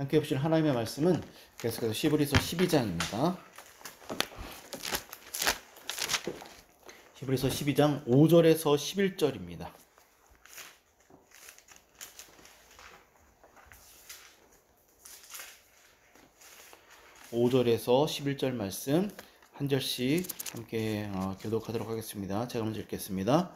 함께 보실 하나님의 말씀은 계속해서 히브리서 12장입니다. 히브리서 12장 5절에서 11절입니다. 5절에서 11절 말씀 한 절씩 함께 교독하도록 하겠습니다. 제가 먼저 읽겠습니다.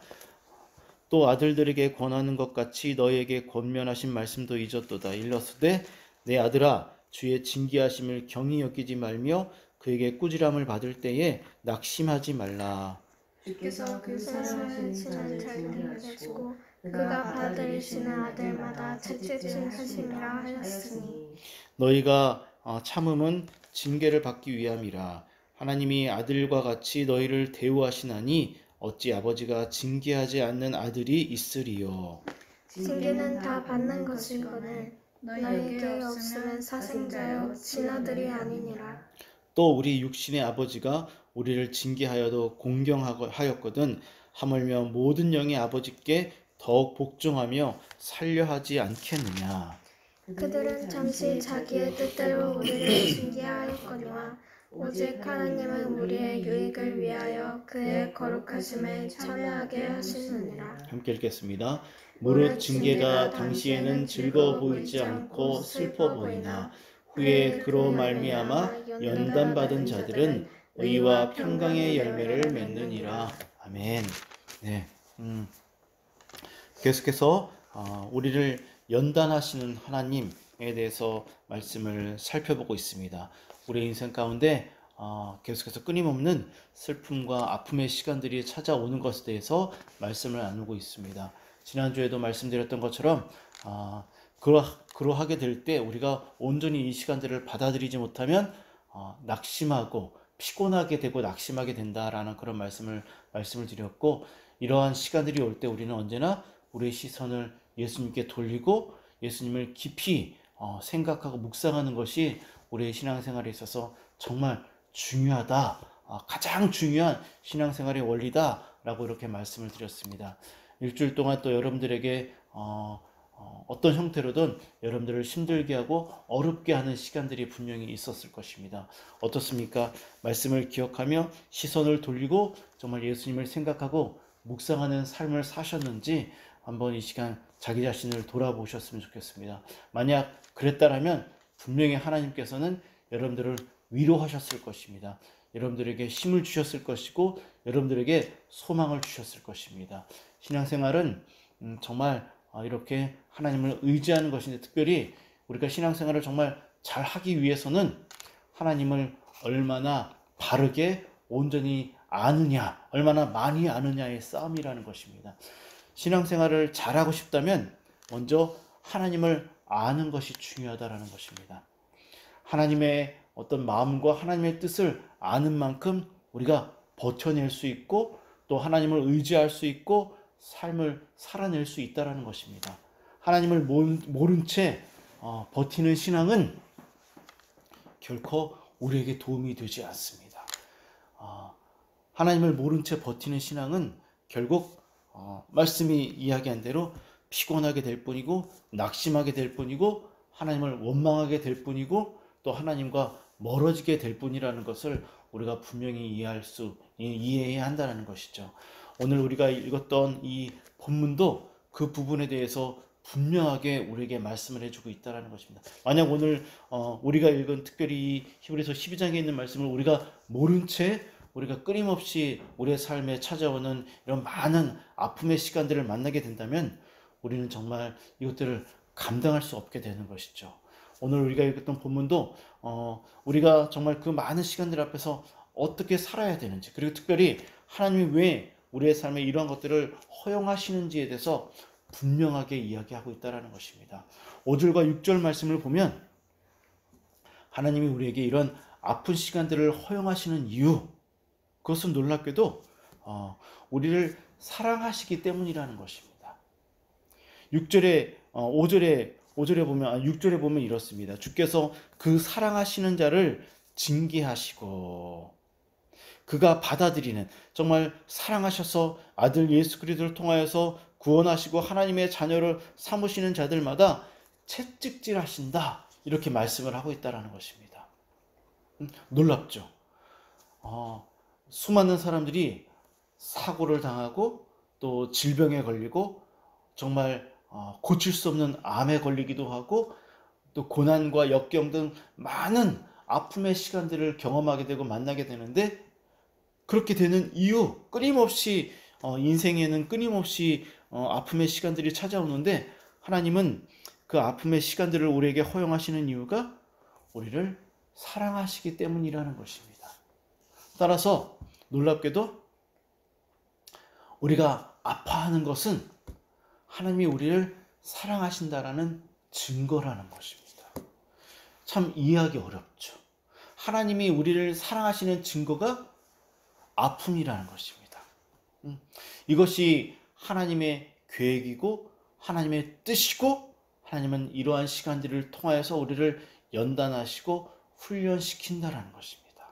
또 아들들에게 권하는 것 같이 너희에게 권면하신 말씀도 잊었도다. 일러스되 내 아들아 주의 징계하심을 경히 여기지 말며 그에게 꾸지람을 받을 때에 낙심하지 말라. 주께서 그 사랑하시는 자를 내시고 그가 받아들이시는 아들마다 채찍질 하심이라 하였으니 너희가 참음은 징계를 받기 위함이라. 하나님이 아들과 같이 너희를 대우하시나니 어찌 아버지가 징계하지 않는 아들이 있으리요. 징계는 다 받는 것이거늘 너희에게 없으면 사생자여 친아들이 아니니라. 또 우리 육신의 아버지가 우리를 징계하여도 공경하였거든 하물며 모든 영의 아버지께 더욱 복종하며 살려하지 않겠느냐. 그들은 잠시 자기의 뜻대로 우리를 징계하였거니와 오직 하나님은 우리의 유익을 위하여 그의 거룩하심에 참여하게 하시느니라. 함께 읽겠습니다. 무릇 징계가 당시에는 즐거워 보이지 않고 슬퍼 보이나 후에 그로 말미암아 연단받은 자들은 의와 평강의 열매를 맺느니라. 아멘. 네. 계속해서 우리를 연단하시는 하나님에 대해서 말씀을 살펴보고 있습니다. 우리 인생 가운데 계속해서 끊임없는 슬픔과 아픔의 시간들이 찾아오는 것에 대해서 말씀을 나누고 있습니다. 지난주에도 말씀드렸던 것처럼 그러하게 될 때 우리가 온전히 이 시간들을 받아들이지 못하면 낙심하고 피곤하게 되고 낙심하게 된다라는 그런 말씀을 드렸고, 이러한 시간들이 올 때 우리는 언제나 우리의 시선을 예수님께 돌리고 예수님을 깊이 생각하고 묵상하는 것이 우리의 신앙생활에 있어서 정말 중요하다, 가장 중요한 신앙생활의 원리다라고 이렇게 말씀을 드렸습니다. 일주일 동안 또 여러분들에게 어떤 형태로든 여러분들을 힘들게 하고 어렵게 하는 시간들이 분명히 있었을 것입니다. 어떻습니까? 말씀을 기억하며 시선을 돌리고 정말 예수님을 생각하고 묵상하는 삶을 사셨는지 한번 이 시간 자기 자신을 돌아보셨으면 좋겠습니다. 만약 그랬다라면 분명히 하나님께서는 여러분들을 위로하셨을 것입니다. 여러분들에게 힘을 주셨을 것이고 여러분들에게 소망을 주셨을 것입니다. 신앙생활은 정말 이렇게 하나님을 의지하는 것인데, 특별히 우리가 신앙생활을 정말 잘 하기 위해서는 하나님을 얼마나 바르게 온전히 아느냐, 얼마나 많이 아느냐의 싸움이라는 것입니다. 신앙생활을 잘하고 싶다면 먼저 하나님을 아는 것이 중요하다라는 것입니다. 하나님의 어떤 마음과 하나님의 뜻을 아는 만큼 우리가 버텨낼 수 있고 또 하나님을 의지할 수 있고 삶을 살아낼 수 있다는 것입니다. 하나님을 모른 채 버티는 신앙은 결코 우리에게 도움이 되지 않습니다. 하나님을 모른 채 버티는 신앙은 결국 말씀이 이야기한 대로 피곤하게 될 뿐이고 낙심하게 될 뿐이고 하나님을 원망하게 될 뿐이고 또 하나님과 멀어지게 될 뿐이라는 것을 우리가 분명히 이해해야 한다는 것이죠. 오늘 우리가 읽었던 이 본문도 그 부분에 대해서 분명하게 우리에게 말씀을 해주고 있다는 것입니다. 만약 오늘 우리가 읽은 특별히 히브리서 12장에 있는 말씀을 우리가 모른 채 우리가 끊임없이 우리의 삶에 찾아오는 이런 많은 아픔의 시간들을 만나게 된다면 우리는 정말 이것들을 감당할 수 없게 되는 것이죠. 오늘 우리가 읽었던 본문도 우리가 정말 그 많은 시간들 앞에서 어떻게 살아야 되는지, 그리고 특별히 하나님이 왜 우리의 삶에 이러한 것들을 허용하시는지에 대해서 분명하게 이야기하고 있다는 것입니다. 5절과 6절 말씀을 보면 하나님이 우리에게 이런 아픈 시간들을 허용하시는 이유, 그것은 놀랍게도 우리를 사랑하시기 때문이라는 것입니다. 6절에 보면 이렇습니다. 주께서 그 사랑하시는 자를 징계하시고 그가 받아들이는, 정말 사랑하셔서 아들 예수 그리스도를 통하여서 구원하시고 하나님의 자녀를 삼으시는 자들마다 채찍질하신다, 이렇게 말씀을 하고 있다는 것입니다. 놀랍죠? 수많은 사람들이 사고를 당하고 또 질병에 걸리고 정말 고칠 수 없는 암에 걸리기도 하고 또 고난과 역경 등 많은 아픔의 시간들을 경험하게 되고 만나게 되는데, 그렇게 되는 이유, 끊임없이 인생에는 끊임없이 아픔의 시간들이 찾아오는데, 하나님은 그 아픔의 시간들을 우리에게 허용하시는 이유가 우리를 사랑하시기 때문이라는 것입니다. 따라서 놀랍게도 우리가 아파하는 것은 하나님이 우리를 사랑하신다라는 증거라는 것입니다. 참 이해하기 어렵죠. 하나님이 우리를 사랑하시는 증거가 아픔이라는 것입니다. 이것이 하나님의 계획이고 하나님의 뜻이고, 하나님은 이러한 시간들을 통하여서 우리를 연단하시고 훈련시킨다라는 것입니다.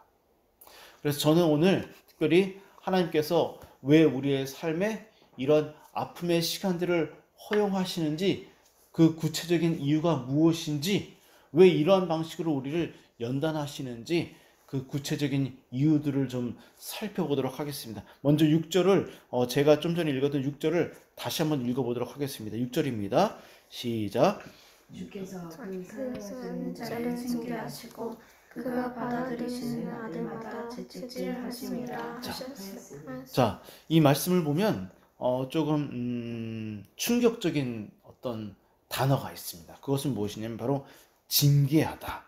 그래서 저는 오늘 특별히 하나님께서 왜 우리의 삶에 이런 아픔의 시간들을 허용하시는지, 그 구체적인 이유가 무엇인지, 왜 이러한 방식으로 우리를 연단하시는지 그 구체적인 이유들을 좀 살펴보도록 하겠습니다. 먼저 6절을 제가 좀 전에 읽었던 6절을 다시 한번 읽어보도록 하겠습니다. 6절입니다. 시작. 주께서 그 사랑하시는 자를 징계하시고 그가 받아들이시는 아들마다 채찍질하심이라 하셨습니다. 자, 이 말씀을 보면 조금 충격적인 어떤 단어가 있습니다. 그것은 무엇이냐면 바로 징계하다,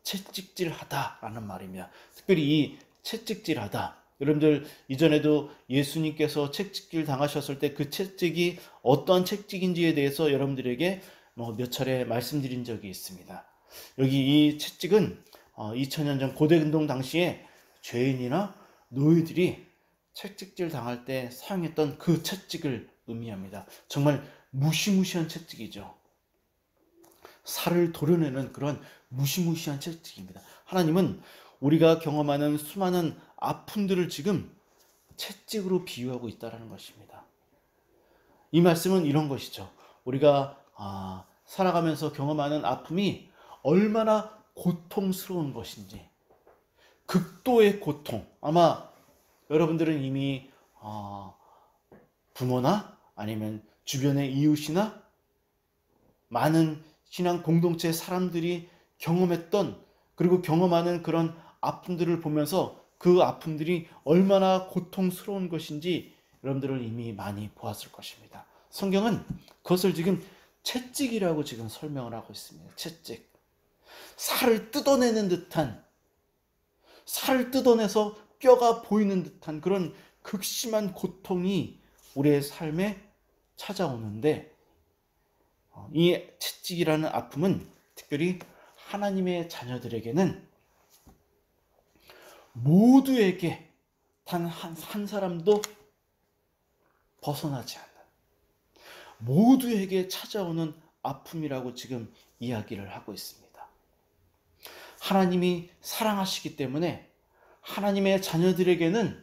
채찍질하다라는 말입니다. 특별히 이 채찍질하다, 여러분들 이전에도 예수님께서 채찍질 당하셨을 때 그 채찍이 어떠한 채찍인지에 대해서 여러분들에게 몇 차례 말씀드린 적이 있습니다. 여기 이 채찍은 2000년 전 고대운동 당시에 죄인이나 노예들이 채찍질 당할 때 사용했던 그 채찍을 의미합니다. 정말 무시무시한 채찍이죠. 살을 도려내는 그런 무시무시한 채찍입니다. 하나님은 우리가 경험하는 수많은 아픔들을 지금 채찍으로 비유하고 있다는 것입니다. 이 말씀은 이런 것이죠. 우리가 살아가면서 경험하는 아픔이 얼마나 고통스러운 것인지, 극도의 고통. 아마 여러분들은 이미 부모나 아니면 주변의 이웃이나 많은 신앙 공동체 사람들이 경험했던, 그리고 경험하는 그런 아픔들을 보면서 그 아픔들이 얼마나 고통스러운 것인지 여러분들은 이미 많이 보았을 것입니다. 성경은 그것을 지금 채찍이라고 지금 설명을 하고 있습니다. 채찍. 살을 뜯어내는 듯한, 살을 뜯어내서 뼈가 보이는 듯한 그런 극심한 고통이 우리의 삶에 찾아오는데, 이 채찍이라는 아픔은 특별히 하나님의 자녀들에게는 모두에게 단 한 사람도 벗어나지 않는, 모두에게 찾아오는 아픔이라고 지금 이야기를 하고 있습니다. 하나님이 사랑하시기 때문에 하나님의 자녀들에게는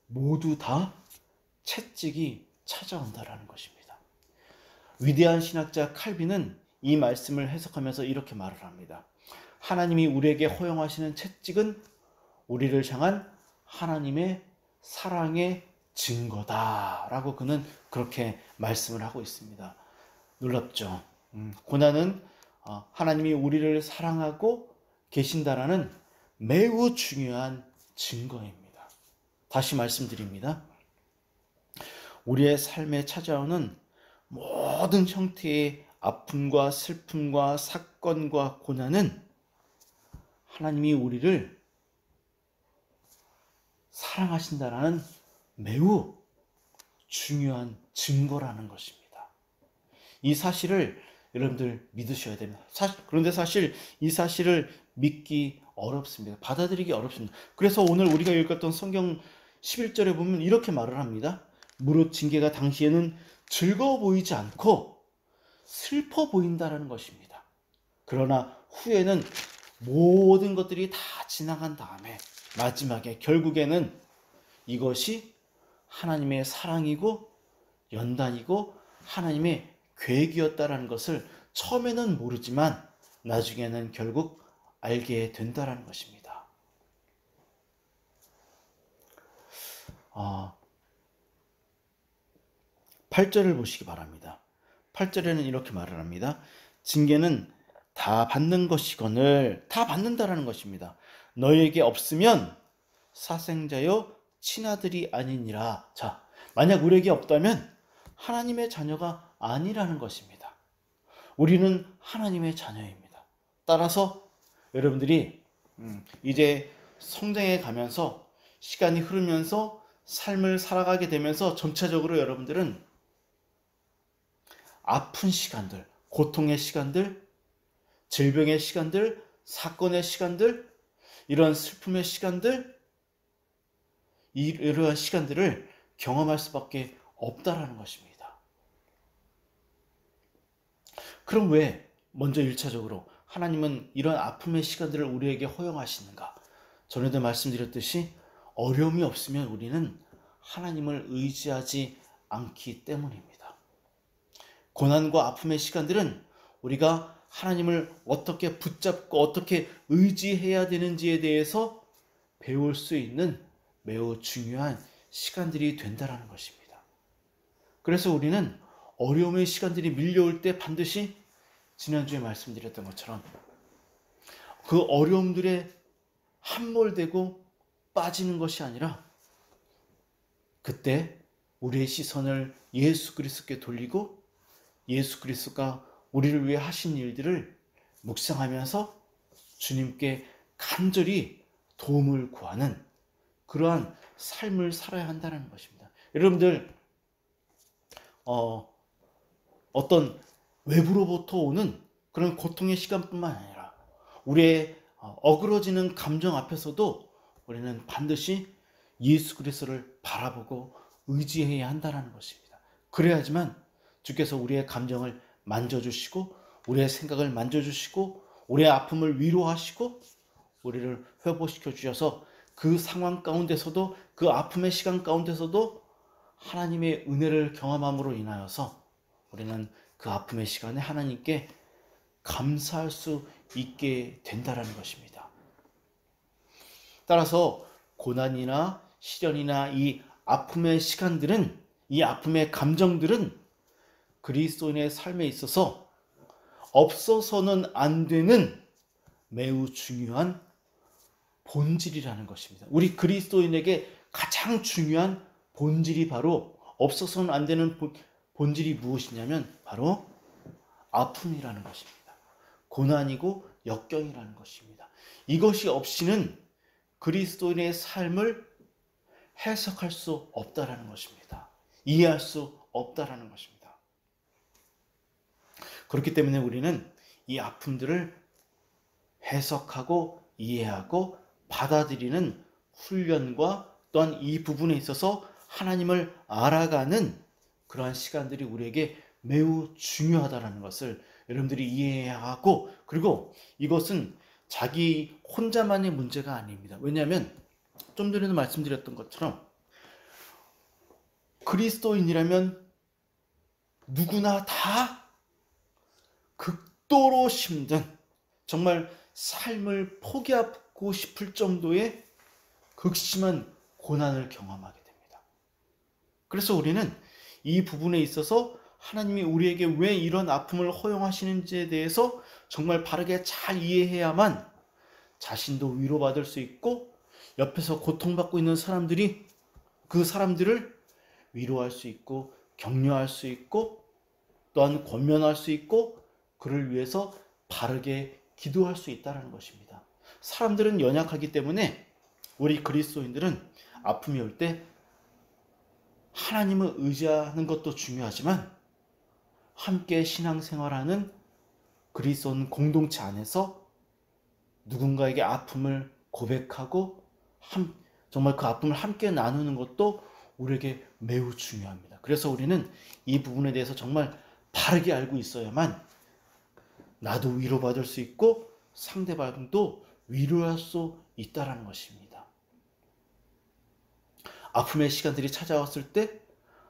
모두 다 채찍이 찾아온다라는 것입니다. 위대한 신학자 칼빈은 이 말씀을 해석하면서 이렇게 말을 합니다. 하나님이 우리에게 허용하시는 채찍은 우리를 향한 하나님의 사랑의 증거다라고 그는 그렇게 말씀을 하고 있습니다. 놀랍죠? 고난은 하나님이 우리를 사랑하고 계신다라는 매우 중요한 증거입니다. 다시 말씀드립니다. 우리의 삶에 찾아오는 모든 형태의 아픔과 슬픔과 사건과 고난은 하나님이 우리를 사랑하신다라는 매우 중요한 증거라는 것입니다. 이 사실을 여러분들 믿으셔야 됩니다. 그런데 사실 이 사실을 믿기 어렵습니다. 받아들이기 어렵습니다. 그래서 오늘 우리가 읽었던 성경 11절에 보면 이렇게 말을 합니다. 무릇 징계가 당시에는 즐거워 보이지 않고 슬퍼 보인다라는 것입니다. 그러나 후에는 모든 것들이 다 지나간 다음에 마지막에 결국에는 이것이 하나님의 사랑이고 연단이고 하나님의 계획이었다라는 것을 처음에는 모르지만 나중에는 결국 알게 된다라는 것입니다. 8절을 보시기 바랍니다. 8절에는 이렇게 말을 합니다. 징계는 다 받는 것이거늘, 다 받는다라는 것입니다. 너희에게 없으면 사생자여 친아들이 아니니라. 자, 만약 우리에게 없다면 하나님의 자녀가 아니라는 것입니다. 우리는 하나님의 자녀입니다. 따라서 여러분들이 이제 성장해 가면서 시간이 흐르면서 삶을 살아가게 되면서 전체적으로 여러분들은 아픈 시간들, 고통의 시간들, 질병의 시간들, 사건의 시간들, 이런 슬픔의 시간들, 이러한 시간들을 경험할 수밖에 없다라는 것입니다. 그럼 왜 먼저 1차적으로 하나님은 이런 아픔의 시간들을 우리에게 허용하시는가? 전에도 말씀드렸듯이 어려움이 없으면 우리는 하나님을 의지하지 않기 때문입니다. 고난과 아픔의 시간들은 우리가 하나님을 어떻게 붙잡고 어떻게 의지해야 되는지에 대해서 배울 수 있는 매우 중요한 시간들이 된다는 것입니다. 그래서 우리는 어려움의 시간들이 밀려올 때 반드시 지난주에 말씀드렸던 것처럼 그 어려움들에 함몰되고 빠지는 것이 아니라 그때 우리의 시선을 예수 그리스도께 돌리고 예수 그리스도가 우리를 위해 하신 일들을 묵상하면서 주님께 간절히 도움을 구하는 그러한 삶을 살아야 한다는 것입니다. 여러분들 어떤 외부로부터 오는 그런 고통의 시간뿐만 아니라 우리의 어그러지는 감정 앞에서도 우리는 반드시 예수 그리스도를 바라보고 의지해야 한다는 것입니다. 그래야지만 주께서 우리의 감정을 만져주시고 우리의 생각을 만져주시고 우리의 아픔을 위로하시고 우리를 회복시켜 주셔서 그 상황 가운데서도 그 아픔의 시간 가운데서도 하나님의 은혜를 경험함으로 인하여서 우리는 그 아픔의 시간에 하나님께 감사할 수 있게 된다는 것입니다. 따라서 고난이나 시련이나 이 아픔의 시간들은, 이 아픔의 감정들은 그리스도인의 삶에 있어서 없어서는 안 되는 매우 중요한 본질이라는 것입니다. 우리 그리스도인에게 가장 중요한 본질이 바로 없어서는 안 되는 본질이 무엇이냐면 바로 아픔이라는 것입니다. 고난이고 역경이라는 것입니다. 이것이 없이는 그리스도인의 삶을 해석할 수 없다라는 것입니다. 이해할 수 없다라는 것입니다. 그렇기 때문에 우리는 이 아픔들을 해석하고 이해하고 받아들이는 훈련과 또한 이 부분에 있어서 하나님을 알아가는 그러한 시간들이 우리에게 매우 중요하다는 것을 여러분들이 이해해야 하고, 그리고 이것은 자기 혼자만의 문제가 아닙니다. 왜냐하면 좀 전에도 말씀드렸던 것처럼 그리스도인이라면 누구나 다 극도로 힘든, 정말 삶을 포기하고 싶을 정도의 극심한 고난을 경험하게 됩니다. 그래서 우리는 이 부분에 있어서 하나님이 우리에게 왜 이런 아픔을 허용하시는지에 대해서 정말 바르게 잘 이해해야만 자신도 위로받을 수 있고 옆에서 고통받고 있는 사람들이 그 사람들을 위로할 수 있고 격려할 수 있고 또한 권면할 수 있고 그를 위해서 바르게 기도할 수 있다는 것입니다. 사람들은 연약하기 때문에 우리 그리스도인들은 아픔이 올 때 하나님을 의지하는 것도 중요하지만 함께 신앙생활하는 그리스도인 공동체 안에서 누군가에게 아픔을 고백하고 정말 그 아픔을 함께 나누는 것도 우리에게 매우 중요합니다. 그래서 우리는 이 부분에 대해서 정말 바르게 알고 있어야만 나도 위로받을 수 있고 상대방도 위로할 수 있다는 것입니다. 아픔의 시간들이 찾아왔을 때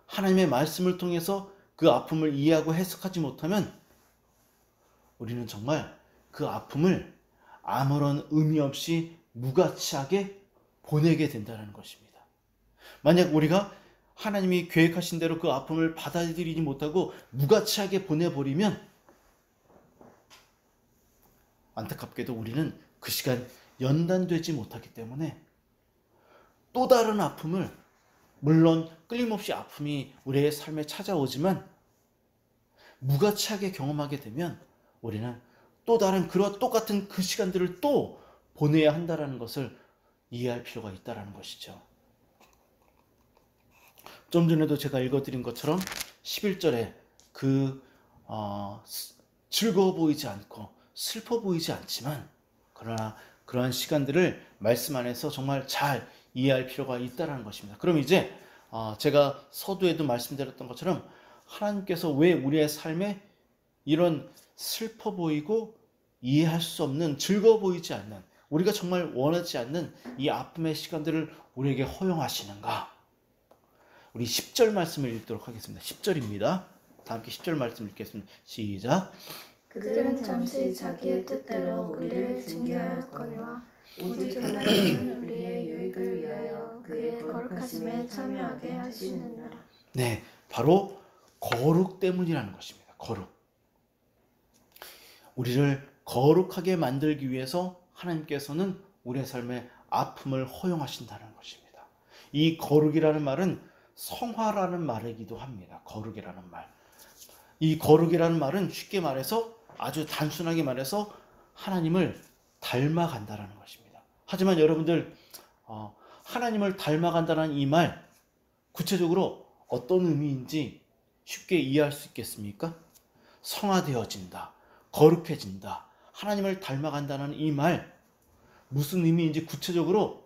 하나님의 말씀을 통해서 그 아픔을 이해하고 해석하지 못하면 우리는 정말 그 아픔을 아무런 의미 없이 무가치하게 보내게 된다는 것입니다. 만약 우리가 하나님이 계획하신 대로 그 아픔을 받아들이지 못하고 무가치하게 보내버리면 안타깝게도 우리는 그 시간 연단되지 못하기 때문에 또 다른 아픔을, 물론 끊임없이 아픔이 우리의 삶에 찾아오지만 무가치하게 경험하게 되면 우리는 또 다른 그런 똑같은 그 시간들을 또 보내야 한다는 것을 이해할 필요가 있다는 것이죠. 좀 전에도 제가 읽어드린 것처럼 11절에 즐거워 보이지 않고 슬퍼 보이지 않지만 그러나 그러한 시간들을 말씀 안에서 정말 잘 이해할 필요가 있다는 것입니다. 그럼 이제 제가 서두에도 말씀드렸던 것처럼 하나님께서 왜 우리의 삶에 이런 슬퍼 보이고 이해할 수 없는, 즐거워 보이지 않는, 우리가 정말 원하지 않는 이 아픔의 시간들을 우리에게 허용하시는가? 우리 10절 말씀을 읽도록 하겠습니다. 10절입니다. 다 함께 10절 말씀 읽겠습니다. 시작. 그들은 잠시 자기의 뜻대로 우리를 징계하였거니와 오직 하나님은 우리의 유익을 위하여 그의 거룩하심에 참여하게 하시느니라. 네, 바로 거룩 때문이라는 것입니다. 거룩. 우리를 거룩하게 만들기 위해서 하나님께서는 우리의 삶에 아픔을 허용하신다는 것입니다. 이 거룩이라는 말은 성화라는 말이기도 합니다. 거룩이라는 말. 이 거룩이라는 말은 쉽게 말해서, 아주 단순하게 말해서 하나님을 닮아간다는 것입니다. 하지만 여러분들, 하나님을 닮아간다는 이 말, 구체적으로 어떤 의미인지 쉽게 이해할 수 있겠습니까? 성화되어진다, 거룩해진다, 하나님을 닮아간다는 이 말, 무슨 의미인지 구체적으로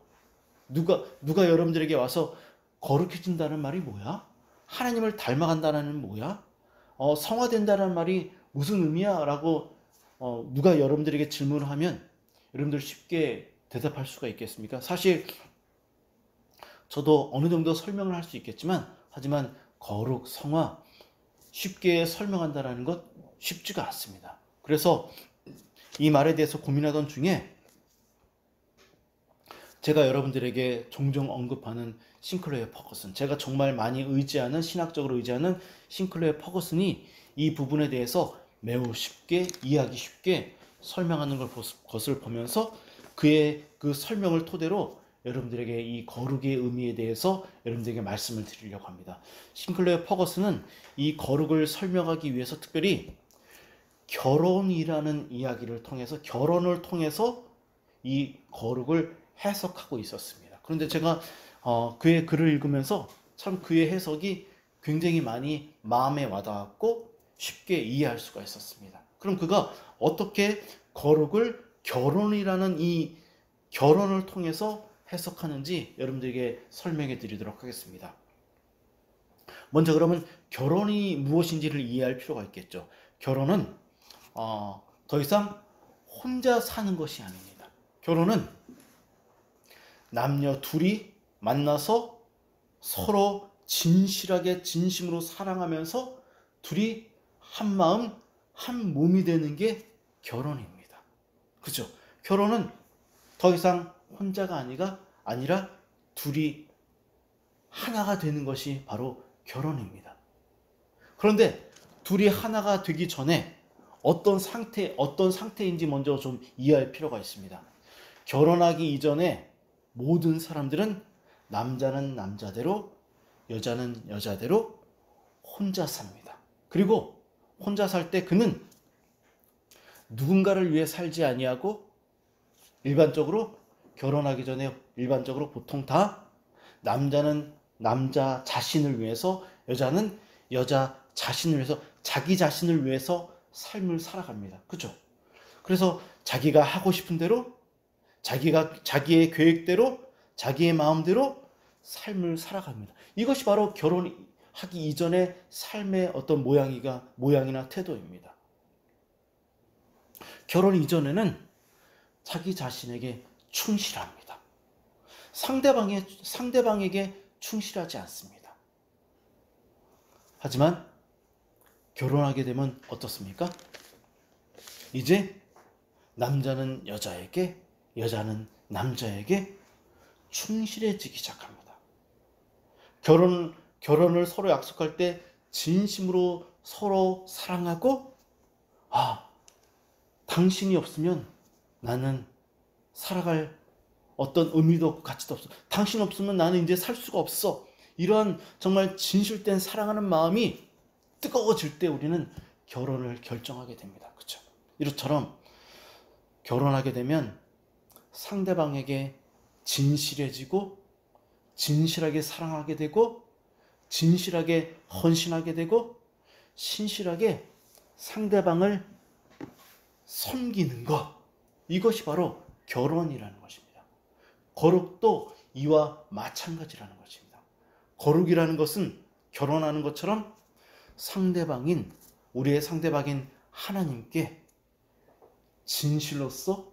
누가 여러분들에게 와서 거룩해진다는 말이 뭐야? 하나님을 닮아간다는 뭐야? 성화된다는 말이 무슨 의미야? 라고 누가 여러분들에게 질문을 하면 여러분들 쉽게 대답할 수가 있겠습니까? 사실 저도 어느 정도 설명을 할 수 있겠지만, 하지만 거룩, 성화 쉽게 설명한다는 것 쉽지가 않습니다. 그래서 이 말에 대해서 고민하던 중에 제가 여러분들에게 종종 언급하는 싱클레어 퍼거슨, 제가 정말 많이 의지하는, 신학적으로 의지하는 싱클레어 퍼거슨이 이 부분에 대해서 매우 쉽게, 이해하기 쉽게 설명하는 것을 보면서 그의 그 설명을 토대로 여러분들에게 이 거룩의 의미에 대해서 여러분들에게 말씀을 드리려고 합니다. 싱클레어 퍼거슨은 이 거룩을 설명하기 위해서 특별히 결혼이라는 이야기를 통해서, 결혼을 통해서 이 거룩을 해석하고 있었습니다. 그런데 제가 그의 글을 읽으면서 참 그의 해석이 굉장히 많이 마음에 와닿았고 쉽게 이해할 수가 있었습니다. 그럼 그가 어떻게 거룩을 결혼이라는 이 결혼을 통해서 해석하는지 여러분들에게 설명해 드리도록 하겠습니다. 먼저 그러면 결혼이 무엇인지를 이해할 필요가 있겠죠. 결혼은 더 이상 혼자 사는 것이 아닙니다. 결혼은 남녀 둘이 만나서 서로 진실하게, 진심으로 사랑하면서 둘이 한 마음, 한 몸이 되는 게 결혼입니다. 그죠? 결혼은 더 이상 혼자가 아니라 둘이 하나가 되는 것이 바로 결혼입니다. 그런데 둘이 하나가 되기 전에 어떤 상태인지 먼저 좀 이해할 필요가 있습니다. 결혼하기 이전에 모든 사람들은 남자는 남자대로, 여자는 여자대로 혼자 삽니다. 그리고 혼자 살 때 그는 누군가를 위해 살지 아니하고, 일반적으로 결혼하기 전에 일반적으로 보통 다 남자는 남자 자신을 위해서, 여자는 여자 자신을 위해서, 자기 자신을 위해서 삶을 살아갑니다. 그죠? 그래서 자기가 하고 싶은 대로, 자기의 계획대로, 자기의 마음대로 삶을 살아갑니다. 이것이 바로 결혼하기 이전의 삶의 어떤 모양이나 태도입니다. 결혼 이전에는 자기 자신에게 충실합니다. 상대방에게 충실하지 않습니다. 하지만 결혼하게 되면 어떻습니까? 이제 남자는 여자에게, 여자는 남자에게 충실해지기 시작합니다. 결혼을 서로 약속할 때 진심으로 서로 사랑하고, 당신이 없으면 나는 살아갈 어떤 의미도 없고 가치도 없어. 당신 없으면 나는 이제 살 수가 없어. 이러한 정말 진실된 사랑하는 마음이 뜨거워질 때 우리는 결혼을 결정하게 됩니다. 그렇죠? 이처럼 결혼하게 되면 상대방에게 진실해지고, 진실하게 사랑하게 되고, 진실하게 헌신하게 되고, 신실하게 상대방을 섬기는 것, 이것이 바로 결혼이라는 것입니다. 거룩도 이와 마찬가지라는 것입니다. 거룩이라는 것은 결혼하는 것처럼 우리의 상대방인 하나님께 진실로서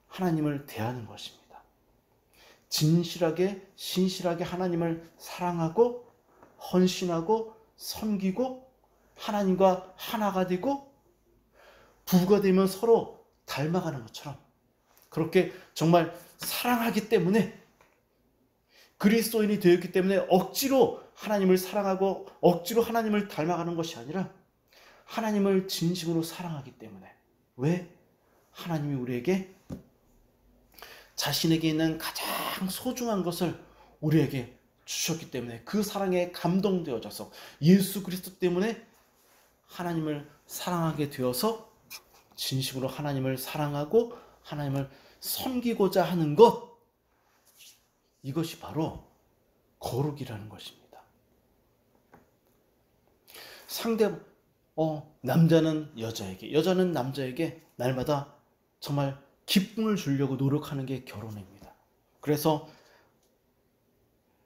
하나님을 대하는 것입니다. 진실하게, 신실하게 하나님을 사랑하고, 헌신하고, 섬기고, 하나님과 하나가 되고, 부부가 되면 서로 닮아가는 것처럼, 그렇게 정말 사랑하기 때문에, 그리스도인이 되었기 때문에 억지로 하나님을 사랑하고 억지로 하나님을 닮아가는 것이 아니라 하나님을 진심으로 사랑하기 때문에. 왜? 하나님이 우리에게 자신에게 있는 가장 소중한 것을 우리에게 주셨기 때문에, 그 사랑에 감동되어져서 예수 그리스도 때문에 하나님을 사랑하게 되어서 진심으로 하나님을 사랑하고 하나님을 섬기고자 하는 것, 이것이 바로 거룩이라는 것입니다. 남자는 여자에게, 여자는 남자에게 날마다 정말 기쁨을 주려고 노력하는 게 결혼입니다. 그래서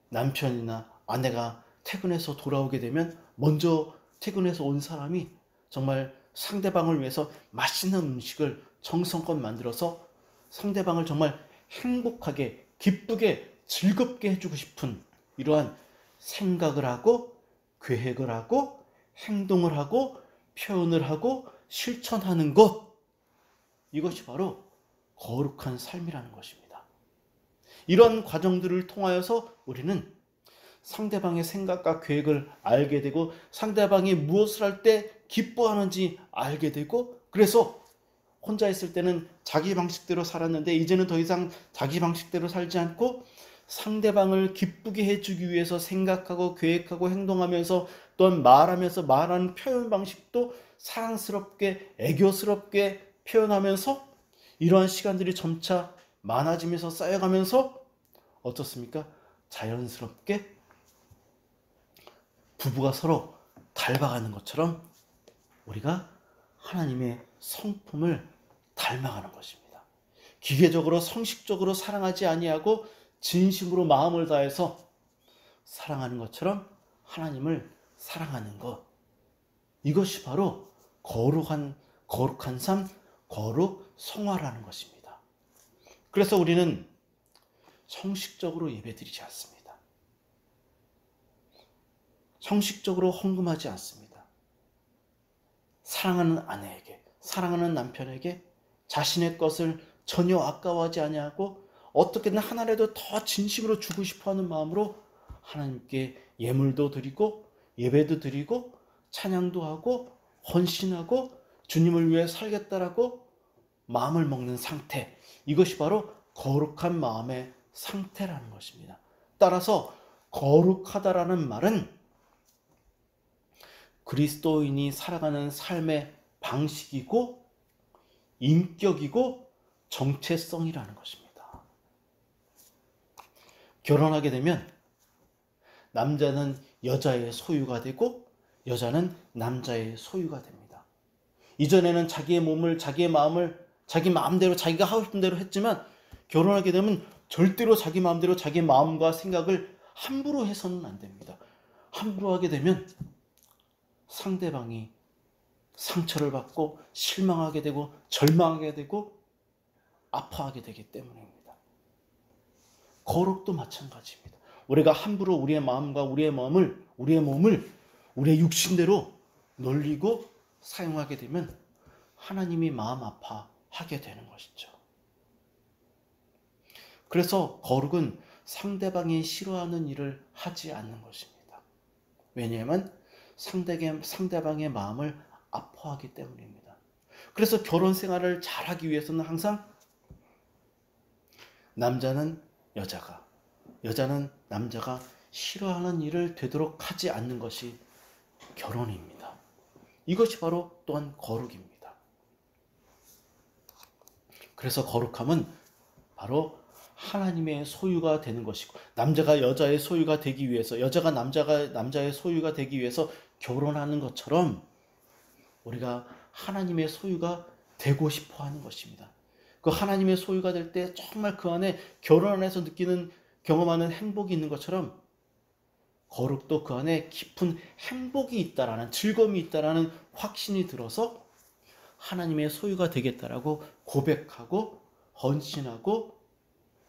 남편이나 아내가 퇴근해서 돌아오게 되면 먼저 퇴근해서 온 사람이 정말 상대방을 위해서 맛있는 음식을 정성껏 만들어서 상대방을 정말 행복하게, 기쁘게, 즐겁게 해주고 싶은 이러한 생각을 하고, 계획을 하고, 행동을 하고, 표현을 하고, 실천하는 것, 이것이 바로 거룩한 삶이라는 것입니다. 이런 과정들을 통하여서 우리는 상대방의 생각과 계획을 알게 되고, 상대방이 무엇을 할 때 기뻐하는지 알게 되고, 그래서 혼자 있을 때는 자기 방식대로 살았는데 이제는 더 이상 자기 방식대로 살지 않고 상대방을 기쁘게 해주기 위해서 생각하고 계획하고 행동하면서, 또한 말하면서 말하는 표현 방식도 사랑스럽게, 애교스럽게 표현하면서, 이러한 시간들이 점차 많아지면서 쌓여가면서 어떻습니까? 자연스럽게 부부가 서로 닮아가는 것처럼 우리가 하나님의 성품을 닮아가는 것입니다. 기계적으로, 성식적으로 사랑하지 아니하고 진심으로 마음을 다해서 사랑하는 것처럼 하나님을 사랑하는 것, 이것이 바로 거룩한 삶, 거룩 성화라는 것입니다. 그래서 우리는 형식적으로 예배드리지 않습니다. 형식적으로 헌금하지 않습니다. 사랑하는 아내에게, 사랑하는 남편에게 자신의 것을 전혀 아까워하지 아니하고 어떻게든 하나라도 더 진심으로 주고 싶어하는 마음으로 하나님께 예물도 드리고 예배도 드리고 찬양도 하고 헌신하고 주님을 위해 살겠다라고 마음을 먹는 상태, 이것이 바로 거룩한 마음의 상태라는 것입니다. 따라서 거룩하다라는 말은 그리스도인이 살아가는 삶의 방식이고 인격이고 정체성이라는 것입니다. 결혼하게 되면 남자는 여자의 소유가 되고 여자는 남자의 소유가 됩니다. 이전에는 자기의 몸을, 자기의 마음을 자기 마음대로 자기가 하고 싶은 대로 했지만 결혼하게 되면 절대로 자기 마음대로 자기 마음과 생각을 함부로 해서는 안 됩니다. 함부로 하게 되면 상대방이 상처를 받고 실망하게 되고 절망하게 되고 아파하게 되기 때문입니다. 거룩도 마찬가지입니다. 우리가 함부로 우리의 마음과 우리의 몸을 우리의 육신대로 놀리고 사용하게 되면 하나님이 마음 아파하게 되는 것이죠. 그래서 거룩은 상대방이 싫어하는 일을 하지 않는 것입니다. 왜냐하면 상대방의 마음을 아파하기 때문입니다. 그래서 결혼 생활을 잘하기 위해서는 항상 남자는 여자는 남자가 싫어하는 일을 되도록 하지 않는 것이 결혼입니다. 이것이 바로 또한 거룩입니다. 그래서 거룩함은 바로 하나님의 소유가 되는 것이고, 남자가 여자의 소유가 되기 위해서, 여자가 남자의 소유가 되기 위해서 결혼하는 것처럼 우리가 하나님의 소유가 되고 싶어 하는 것입니다. 그 하나님의 소유가 될 때 정말 그 안에 결혼 안에서 경험하는 행복이 있는 것처럼 거룩도 그 안에 깊은 행복이 있다라는, 즐거움이 있다라는 확신이 들어서 하나님의 소유가 되겠다라고 고백하고 헌신하고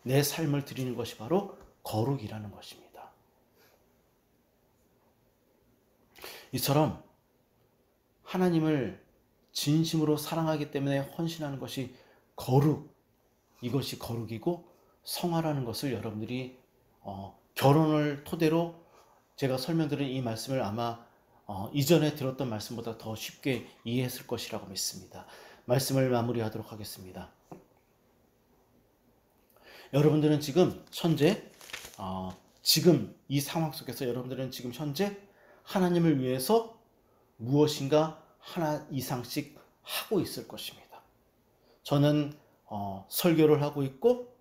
내 삶을 드리는 것이 바로 거룩이라는 것입니다. 이처럼 하나님을 진심으로 사랑하기 때문에 헌신하는 것이 이것이 거룩이고 성화라는 것을 여러분들이 결혼을 토대로 제가 설명드린 이 말씀을 아마 이전에 들었던 말씀보다 더 쉽게 이해했을 것이라고 믿습니다. 말씀을 마무리하도록 하겠습니다. 여러분들은 지금 현재 지금 이 상황 속에서 여러분들은 지금 현재 하나님을 위해서 무엇인가 하나 이상씩 하고 있을 것입니다. 저는 설교를 하고 있고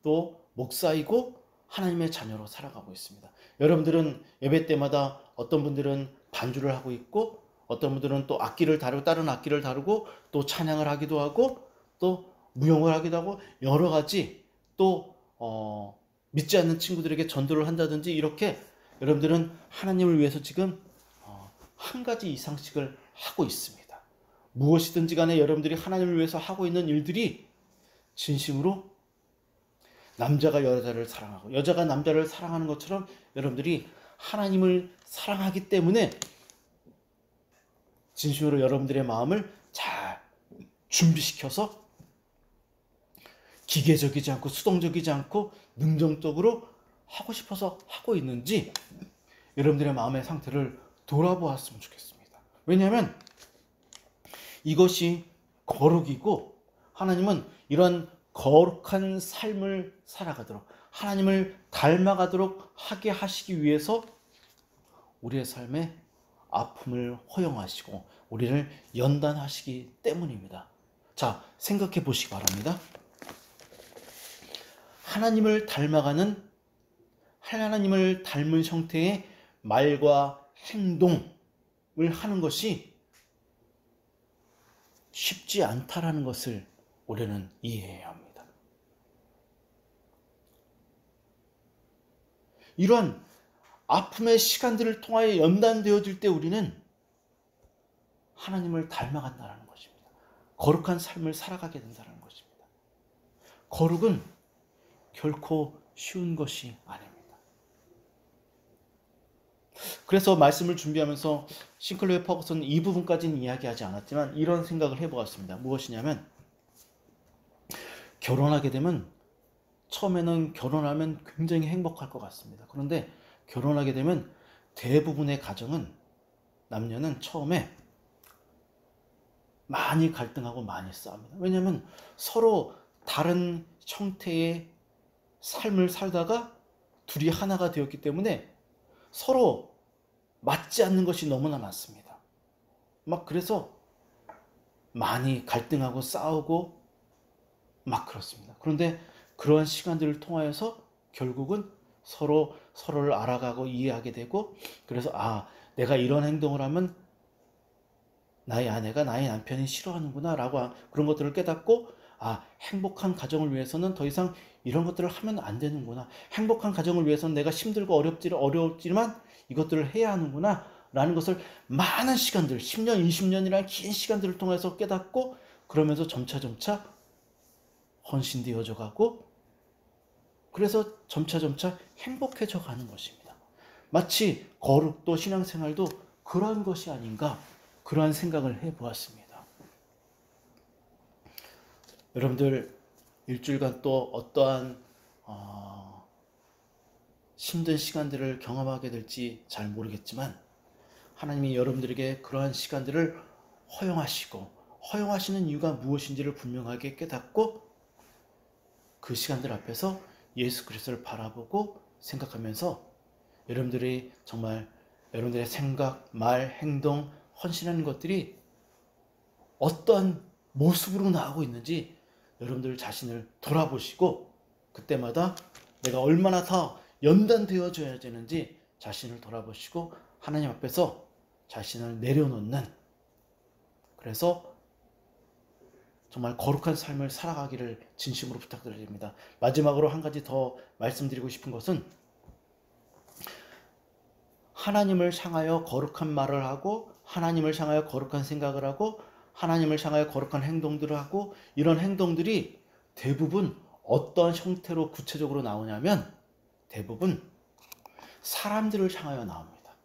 또 목사이고 하나님의 자녀로 살아가고 있습니다. 여러분들은 예배 때마다 어떤 분들은 반주를 하고 있고 어떤 분들은 또 다른 악기를 다루고 또 찬양을 하기도 하고 또 무용을 하기도 하고 여러 가지 또 믿지 않는 친구들에게 전도를 한다든지 이렇게 여러분들은 하나님을 위해서 지금 한 가지 이상씩을 하고 있습니다. 무엇이든지 간에 여러분들이 하나님을 위해서 하고 있는 일들이 진심으로 남자가 여자를 사랑하고 여자가 남자를 사랑하는 것처럼 여러분들이 하나님을 사랑하기 때문에 진심으로 여러분들의 마음을 잘 준비시켜서 기계적이지 않고 수동적이지 않고 능동적으로 하고 싶어서 하고 있는지 여러분들의 마음의 상태를 돌아보았으면 좋겠습니다. 왜냐하면 이것이 거룩이고 하나님은 이런 거룩한 삶을 살아가도록 하나님을 닮아가도록 하게 하시기 위해서 우리의 삶에 아픔을 허용하시고 우리를 연단하시기 때문입니다. 자, 생각해 보시기 바랍니다. 하나님을 닮은 형태의 말과 행동을 하는 것이 쉽지 않다라는 것을 우리는 이해해야 합니다. 이러한 아픔의 시간들을 통하여 연단되어질 때 우리는 하나님을 닮아간다는 것입니다. 거룩한 삶을 살아가게 된다는 것입니다. 거룩은 결코 쉬운 것이 아닙니다. 그래서 말씀을 준비하면서 싱클레어 퍼거슨 이 부분까지는 이야기하지 않았지만 이런 생각을 해보았습니다. 무엇이냐면 결혼하게 되면 처음에는 결혼하면 굉장히 행복할 것 같습니다. 그런데 결혼하게 되면 대부분의 남녀는 처음에 많이 갈등하고 많이 싸웁니다. 왜냐하면 서로 다른 형태의 삶을 살다가 둘이 하나가 되었기 때문에 서로 맞지 않는 것이 너무나 많습니다. 그래서 많이 갈등하고 싸우고 그렇습니다. 그런데 그러한 시간들을 통하여서 결국은 서로를 알아가고 이해하게 되고 그래서 내가 이런 행동을 하면 나의 아내가 나의 남편이 싫어하는구나 라고 그런 것들을 깨닫고 행복한 가정을 위해서는 더 이상 이런 것들을 하면 안 되는구나. 행복한 가정을 위해서는 내가 힘들고 어렵지만 이것들을 해야 하는구나 라는 것을 많은 시간들 10년, 20년이라는 긴 시간들을 통해서 깨닫고 그러면서 점차 헌신되어져 가고 그래서 점차 행복해져 가는 것입니다. 마치 거룩도 신앙생활도 그러한 것이 아닌가 그러한 생각을 해보았습니다. 여러분들 일주일간 또 어떠한 힘든 시간들을 경험하게 될지 잘 모르겠지만 하나님이 여러분들에게 그러한 시간들을 허용하시는 이유가 무엇인지를 분명하게 깨닫고 그 시간들 앞에서 예수 그리스도를 바라보고 생각하면서 여러분들이 정말 여러분들의 생각, 말, 행동, 헌신하는 것들이 어떠한 모습으로 나오고 있는지 여러분들 자신을 돌아보시고 그때마다 내가 얼마나 더 연단되어져야 되는지 자신을 돌아보시고 하나님 앞에서 자신을 내려놓는, 그래서 정말 거룩한 삶을 살아가기를 진심으로 부탁드립니다. 마지막으로 한 가지 더 말씀드리고 싶은 것은 하나님을 향하여 거룩한 말을 하고 하나님을 향하여 거룩한 생각을 하고 하나님을 향하여 거룩한 행동들을 하고 이런 행동들이 대부분 어떤 형태로 구체적으로 나오냐면 대부분 사람들을 향하여 나옵니다.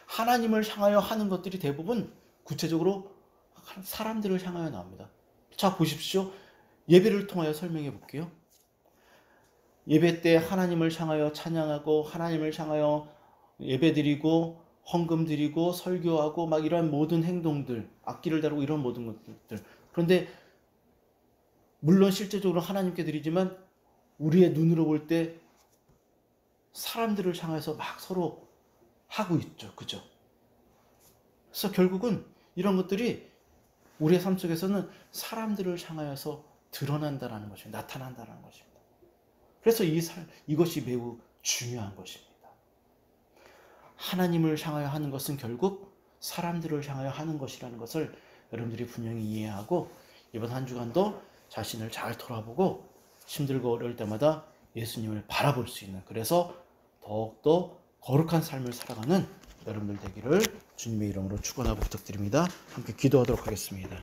하나님을 향하여 하는 것들이 대부분 구체적으로 사람들을 향하여 나옵니다. 자, 보십시오. 예배를 통하여 설명해 볼게요. 예배 때 하나님을 향하여 찬양하고 하나님을 향하여 예배드리고 헌금 드리고 설교하고 막 이런 모든 행동들, 악기를 다루고 이런 모든 것들. 그런데 물론 실제적으로 하나님께 드리지만 우리의 눈으로 볼 때 사람들을 향해서 막 서로 하고 있죠. 그죠? 그래서 결국은 이런 것들이 우리의 삶 속에서는 사람들을 향하여서 드러난다라는 것입니다. 나타난다라는 것입니다. 그래서 이것이 매우 중요한 것입니다. 하나님을 향하여 하는 것은 결국 사람들을 향하여 하는 것이라는 것을 여러분들이 분명히 이해하고 이번 한 주간도 자신을 잘 돌아보고 힘들고 어려울 때마다 예수님을 바라볼 수 있는, 그래서 더욱더 거룩한 삶을 살아가는 여러분들 되기를 주님의 이름으로 축원하고 부탁드립니다. 함께 기도하도록 하겠습니다.